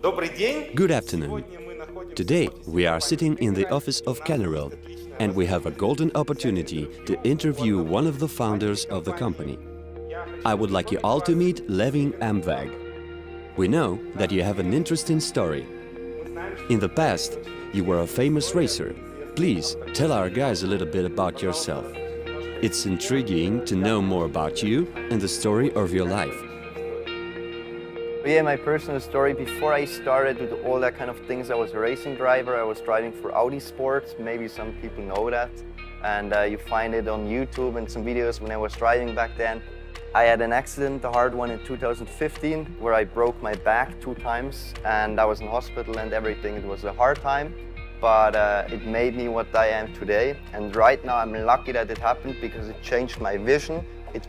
Good afternoon. Today we are sitting in the office of Cannerald and we have a golden opportunity to interview one of the founders of the company. I would like you all to meet Levin Amwag. We know that you have an interesting story. In the past, you were a famous racer. Please tell our guys a little bit about yourself. It's intriguing to know more about you and the story of your life. Yeah, my personal story, before I started with all that kind of things, I was a racing driver. I was driving for Audi Sports. Maybe some people know that. And you find it on YouTube and some videos when I was driving back then. I had an accident, a hard one in 2015, where I broke my back 2 times and I was in hospital and everything. It was a hard time, but it made me what I am today. And right now I'm lucky that it happened because it changed my vision. It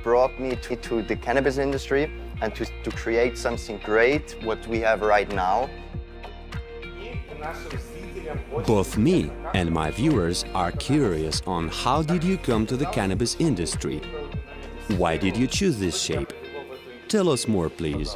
brought me to the cannabis industry and to create something great, what we have right now. Both me and my viewers are curious on how did you come to the cannabis industry? Why did you choose this shape? Tell us more, please.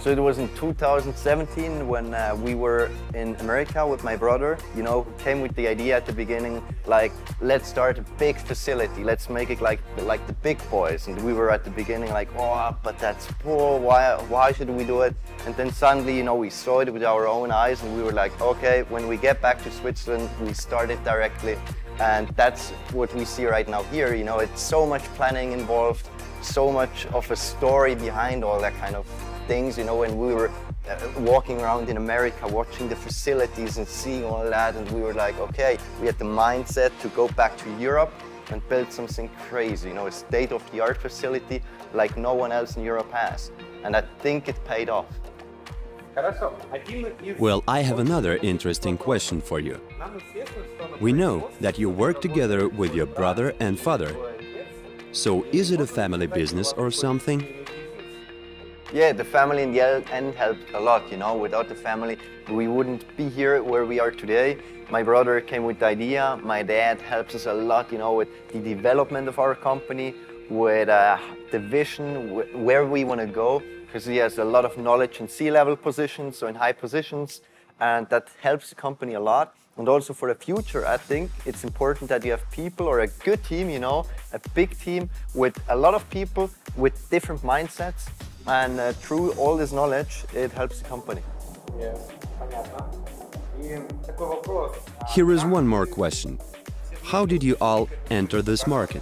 So it was in 2017 when we were in America with my brother, you know, who came with the idea at the beginning, like, let's start a big facility, let's make it like the big boys. And we were at the beginning like, oh, but that's poor, why should we do it? And then suddenly, you know, we saw it with our own eyes and we were like, okay, when we get back to Switzerland, we start it directly. And that's what we see right now here, you know, it's so much planning involved, so much of a story behind all that kind of things, you know, when we were walking around in America, watching the facilities and seeing all that, and we were like, okay, we had the mindset to go back to Europe and build something crazy, you know, a state-of-the-art facility like no one else in Europe has. And I think it paid off. Well, I have another interesting question for you. We know that you work together with your brother and father. So is it a family business or something? Yeah, the family in the end helped a lot, you know. Without the family, we wouldn't be here where we are today. My brother came with the idea. My dad helps us a lot, you know, with the development of our company, with the vision, where we want to go, because he has a lot of knowledge in C-level positions, so in high positions, and that helps the company a lot. And also for the future, I think it's important that you have people or a good team, you know, a big team with a lot of people with different mindsets. And through all this knowledge, it helps the company. Here is one more question. How did you all enter this market?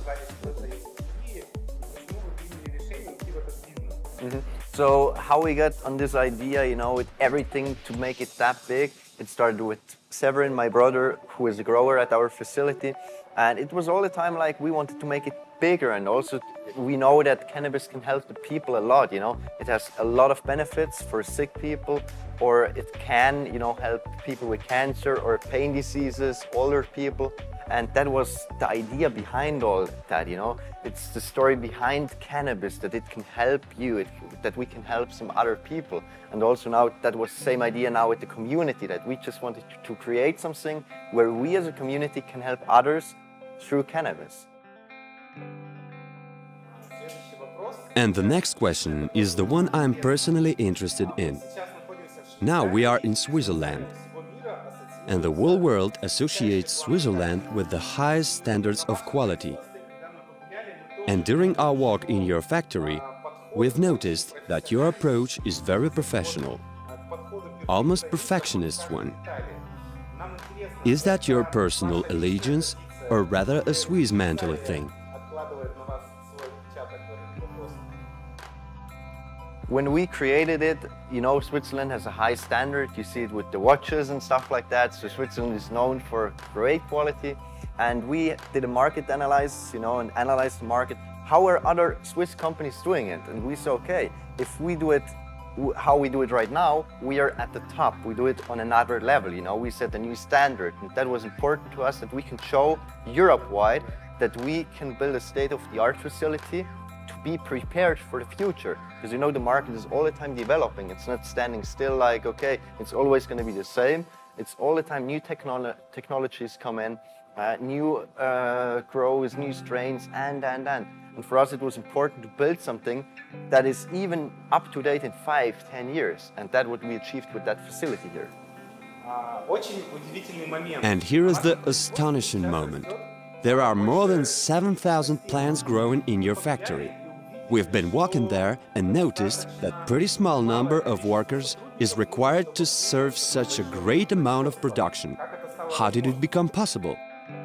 So how we got on this idea, you know, with everything to make it that big, it started with Severin, my brother, who is a grower at our facility. And it was all the time like we wanted to make it bigger, and also we know that cannabis can help the people a lot, you know. It has a lot of benefits for sick people, or it can, you know, help people with cancer or pain diseases, older people. And that was the idea behind all that, you know. It's the story behind cannabis, that it can help you, that we can help some other people. And also now, that was the same idea now with the community, that we just wanted to create something where we as a community can help others through cannabis. And the next question is the one I'm personally interested in. Now we are in Switzerland, and the whole world associates Switzerland with the highest standards of quality. And during our walk in your factory, we've noticed that your approach is very professional, almost perfectionist one. Is that your personal allegiance, or rather a Swiss mental thing? When we created it, you know, Switzerland has a high standard. You see it with the watches and stuff like that. So Switzerland is known for great quality. And we did a market analysis, you know, and analyzed the market. How are other Swiss companies doing it? And we said, okay, if we do it how we do it right now, we are at the top. We do it on another level, you know. We set a new standard. And that was important to us, that we can show Europe-wide that we can build a state-of-the-art facility to be prepared for the future. Because you know, the market is all the time developing. It's not standing still like, okay, it's always going to be the same. It's all the time new technologies come in, new grows, new strains, and. And And for us, it was important to build something that is even up to date in 5-10 years. And that's what we achieved with that facility here. And here is the astonishing moment. There are more than 7,000 plants growing in your factory. We've been walking there and noticed that pretty small number of workers is required to serve such a great amount of production. How did it become possible?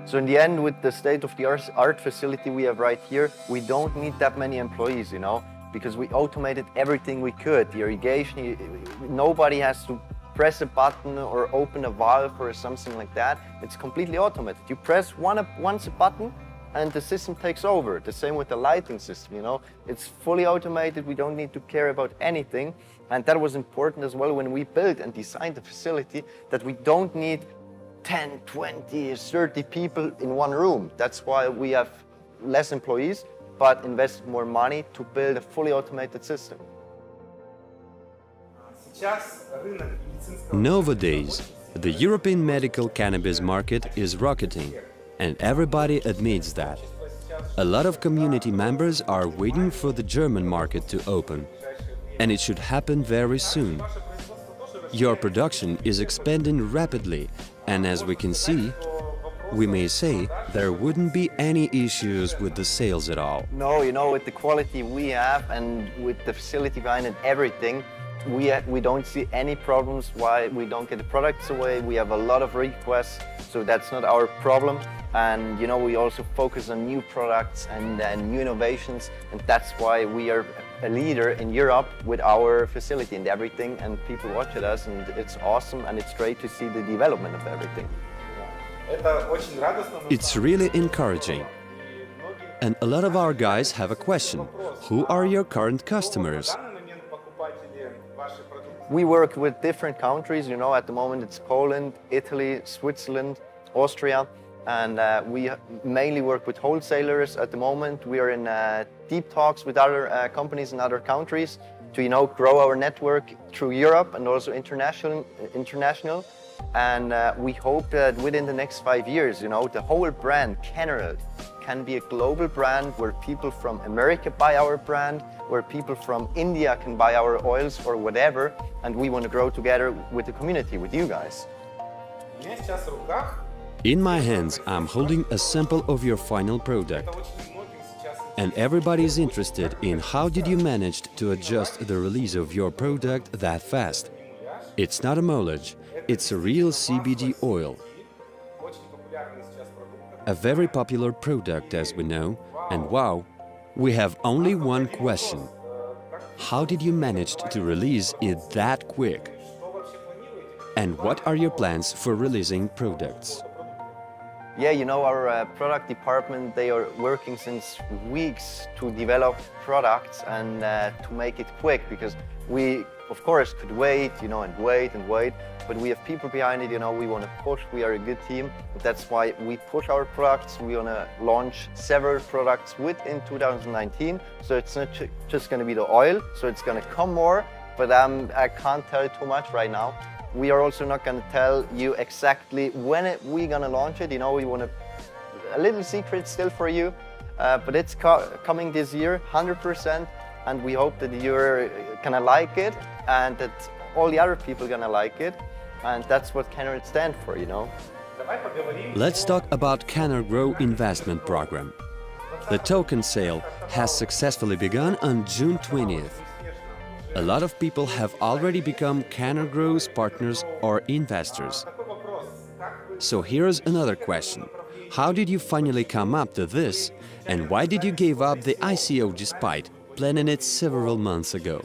So in the end, with the state-of-the-art facility we have right here, we don't need that many employees, you know, because we automated everything we could. The irrigation, nobody has to press a button or open a valve or something like that. It's completely automated. You press once a button and the system takes over. The same with the lighting system, you know. It's fully automated. We don't need to care about anything. And that was important as well when we built and designed the facility, that we don't need 10, 20, 30 people in one room. That's why we have less employees, but invest more money to build a fully automated system. Nowadays, the European medical cannabis market is rocketing, and everybody admits that. A lot of community members are waiting for the German market to open, and it should happen very soon. Your production is expanding rapidly, and as we can see, we may say there wouldn't be any issues with the sales at all. No, you know, with the quality we have and with the facility behind it, everything, we don't see any problems why we don't get the products away. We have a lot of requests, so that's not our problem. And you know, we also focus on new products and new innovations, and that's why we are a leader in Europe with our facility and everything, and people watch at us, and it's awesome, and it's great to see the development of everything. It's really encouraging. And a lot of our guys have a question. Who are your current customers? We work with different countries, you know, at the moment it's Poland, Italy, Switzerland, Austria, and we mainly work with wholesalers at the moment. We are in deep talks with other companies in other countries to, you know, grow our network through Europe and also international. And we hope that within the next 5 years, you know, the whole brand, Cannerald, can be a global brand where people from America buy our brand, where people from India can buy our oils or whatever, and we want to grow together with the community, with you guys. In my hands, I'm holding a sample of your final product. And everybody is interested in how did you manage to adjust the release of your product that fast? It's not a moldage, it's a real CBD oil. A very popular product, as we know, and wow, we have only one question. How did you manage to release it that quick? And what are your plans for releasing products? Yeah, you know, our product department, they are working since weeks to develop products and to make it quick, because we, of course, could wait, you know, and wait, but we have people behind it, you know, we want to push, we are a good team. That's why we push our products. We want to launch several products within 2019. So it's not just going to be the oil, so it's going to come more, but I can't tell too much right now. We are also not going to tell you exactly when we're going to launch it. You know, we want a little secret still for you, but it's coming this year, 100%, and we hope that you're going to like it and that all the other people are going to like it. And that's what Cannerald stands for, you know. Let's talk about Cannergrow investment program. The token sale has successfully begun on June 20th. A lot of people have already become Cannergrow's partners or investors. So here's another question. How did you finally come up to this, and why did you give up the ICO despite planning it several months ago?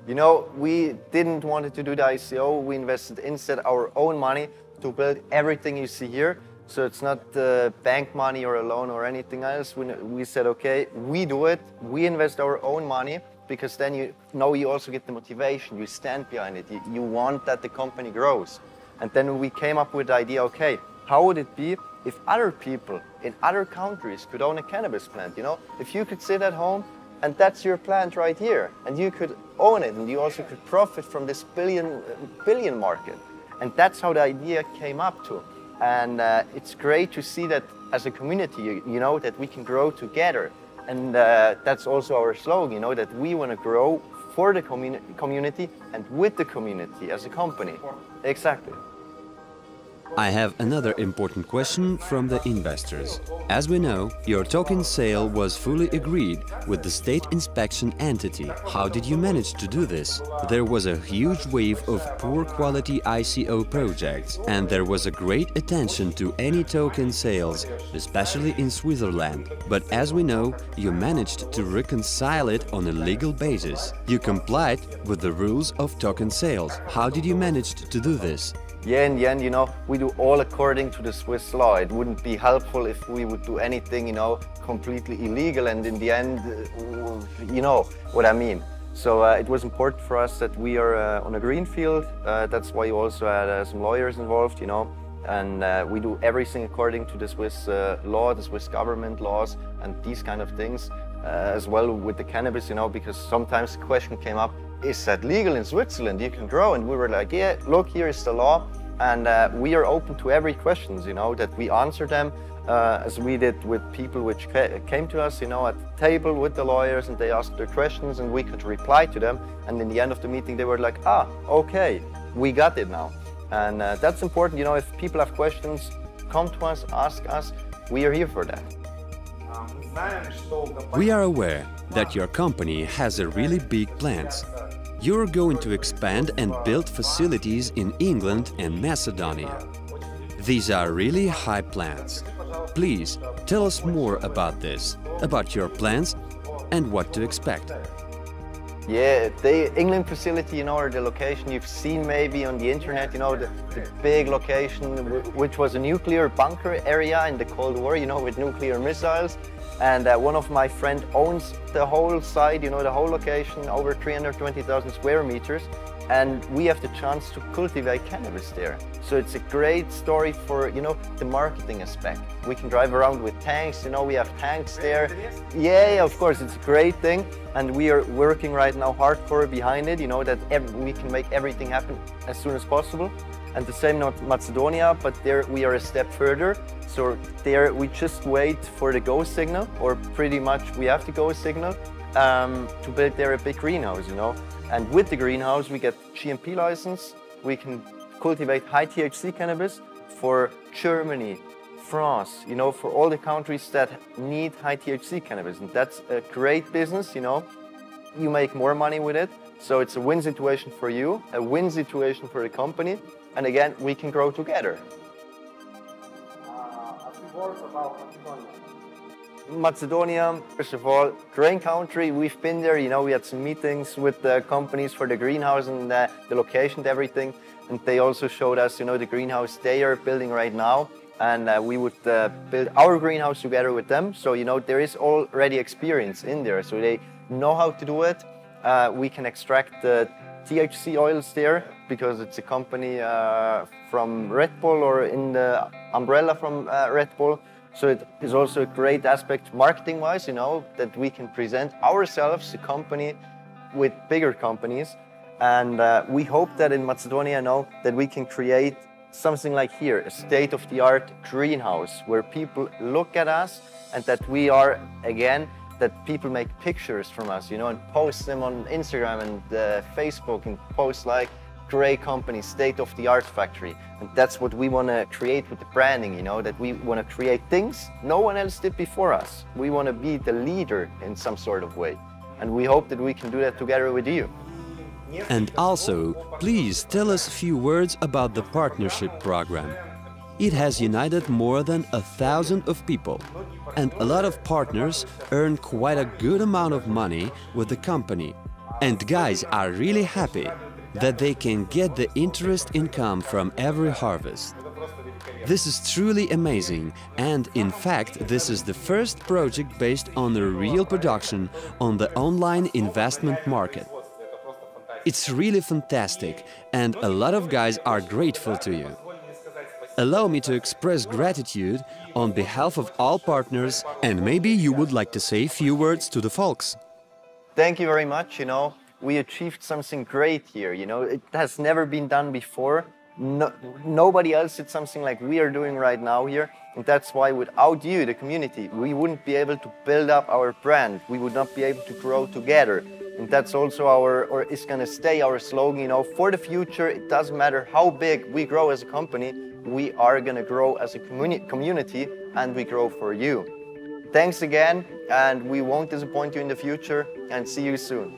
You know, we didn't want to do the ICO. We invested instead our own money to build everything you see here. So it's not bank money or a loan or anything else. We said, okay, we do it. We invest our own money, because then you know you also get the motivation. You stand behind it. You want that the company grows. And then we came up with the idea, okay, how would it be if other people in other countries could own a cannabis plant, you know? If you could sit at home and that's your plant right here, and you could own it, and you also could profit from this billion market. And that's how the idea came up to. And it's great to see that as a community, you know, that we can grow together. And that's also our slogan, you know, that we want to grow for the community and with the community as a company. Exactly. I have another important question from the investors. As we know, your token sale was fully agreed with the state inspection entity. How did you manage to do this? There was a huge wave of poor quality ICO projects, and there was a great attention to any token sales, especially in Switzerland. But as we know, you managed to reconcile it on a legal basis. You complied with the rules of token sales. How did you manage to do this? Yeah, in the end, you know, we do all according to the Swiss law. It wouldn't be helpful if we would do anything, you know, completely illegal, and in the end, you know what I mean. So it was important for us that we are on a green field. That's why you also had some lawyers involved, you know, and we do everything according to the Swiss law, the Swiss government laws, and these kind of things, as well with the cannabis, you know, because sometimes the question came up, is that legal in Switzerland? You can grow, and we were like, yeah, look, here is the law, and we are open to every questions, you know, that we answer them, as we did with people which came to us, you know, at the table with the lawyers, and they asked their questions, and we could reply to them, and in the end of the meeting, they were like, ah, okay, we got it now, and that's important, you know, if people have questions, come to us, ask us, we are here for that. We are aware that your company has a really big plans. You're going to expand and build facilities in England and Macedonia. These are really high plans. Please tell us more about this, about your plans and what to expect. Yeah, the England facility, you know, or the location you've seen maybe on the internet, you know, the big location, which was a nuclear bunker area in the Cold War, you know, with nuclear missiles. And one of my friends owns the whole site, you know, the whole location, over 320,000 square meters. And we have the chance to cultivate cannabis there. So it's a great story for, you know, the marketing aspect. We can drive around with tanks, you know, we have tanks there. Yeah, of course, it's a great thing. And we are working right now hardcore behind it, you know, that we can make everything happen as soon as possible. And the same not Macedonia, but there we are a step further. So there we just wait for the go signal, or pretty much we have the go signal to build there a big greenhouse, you know. And with the greenhouse we get GMP license, we can cultivate high THC cannabis for Germany, France, you know, for all the countries that need high THC cannabis. And that's a great business, you know. You make more money with it. So it's a win situation for you, a win situation for the company. And again, we can grow together. A few words about Macedonia, first of all, grain country. We've been there, you know, we had some meetings with the companies for the greenhouse and the location and everything. And they also showed us, you know, the greenhouse they are building right now. And we would build our greenhouse together with them. So, you know, there is already experience in there. So they know how to do it. We can extract the THC oils there because it's a company from Red Bull or in the umbrella from Red Bull. So it is also a great aspect marketing-wise, you know, that we can present ourselves, a company with bigger companies. And we hope that in Macedonia, you know, that we can create something like here, a state-of-the-art greenhouse where people look at us and that we are, again, that people make pictures from us, you know, and post them on Instagram and Facebook and post like, great company, state-of-the-art factory. And that's what we want to create with the branding, you know, that we want to create things no one else did before us. We want to be the leader in some sort of way. And we hope that we can do that together with you. And also, please tell us a few words about the partnership program. It has united more than 1,000 of people, and a lot of partners earn quite a good amount of money with the company. And guys are really happy that they can get the interest income from every harvest. This is truly amazing, and in fact this is the first project based on the real production on the online investment market. It's really fantastic, and a lot of guys are grateful to you. Allow me to express gratitude on behalf of all partners, and maybe you would like to say a few words to the folks. Thank you very much, you know. We achieved something great here, you know, it has never been done before, Nobody else did something like we are doing right now here. And that's why without you, the community, we wouldn't be able to build up our brand. We would not be able to grow together. And that's also or is going to stay our slogan, you know, for the future. It doesn't matter how big we grow as a company, we are going to grow as a community, and we grow for you. Thanks again, and we won't disappoint you in the future, and see you soon.